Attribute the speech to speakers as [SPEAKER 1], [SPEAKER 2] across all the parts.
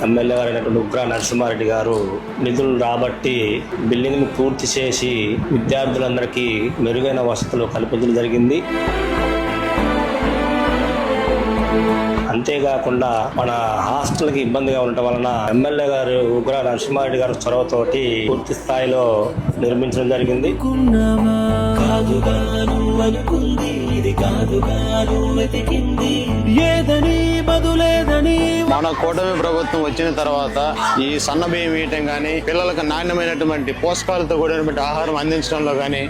[SPEAKER 1] MLA గారైనటువంటి ఉగ్ర నరసింహారెడ్డి గారు నిధులు రాబట్టి బిల్డింగ్ ని పూర్తి చేసి విద్యార్థులందరికీ మెరుగైన వసతులు కల్పించడం జరిగింది. అంతేకాకుండా మన హాస్టల్కి ఇబ్బందిగా ఉండటం వలన ఎమ్మెల్యే గారు ఉగ్ర నరసింహారెడ్డి గారు చొరవతోటి పూర్తి స్థాయిలో నిర్మించడం జరిగింది.
[SPEAKER 2] మన కూటమి ప్రభుత్వం వచ్చిన తర్వాత ఈ సన్న బియ్యం వేయటం గానీ, పిల్లలకు నాణ్యమైనటువంటి పోషకాలతో కూడినటువంటి ఆహారం అందించడంలో గానీ,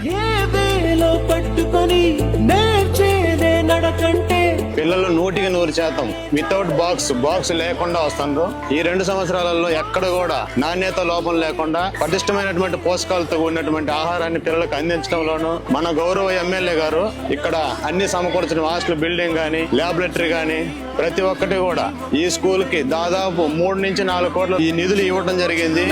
[SPEAKER 2] పిల్లలు 100% వితౌట్ బాక్స్ లేకుండా వస్తున్నారు. ఈ 2 సంవత్సరాలలో ఎక్కడ కూడా నాణ్యత లోపం లేకుండా పటిష్టమైనటువంటి పోషకాలతో కూడినటువంటి ఆహారాన్ని పిల్లలకు అందించడంలోనూ మన గౌరవ ఎమ్మెల్యే గారు ఇక్కడ అన్ని సమకూర్చిన హాస్టల్ బిల్డింగ్ గానీ, ల్యాబొరేటరీ గానీ ప్రతి ఒక్కటి కూడా ఈ స్కూల్ కి దాదాపు 3 నుంచి 4 కోట్ల ఈ నిధులు ఇవ్వడం జరిగింది.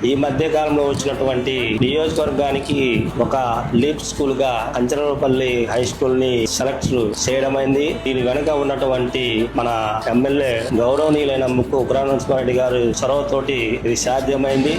[SPEAKER 1] ఈ మధ్య కాలంలో వచ్చినటువంటి నియోజకవర్గానికి ఒక లీప్ స్కూల్ గా కంచరపల్లి హై స్కూల్ ని సెలెక్ట్ చేయడమైంది. దీని వెనుక ఉన్నటువంటి మన ఎమ్మెల్యే గౌరవనీయులైన ముక్కు ఉగ్ర నరసింహారెడ్డి గారు చొరవతోటి ఇది సాధ్యమైంది.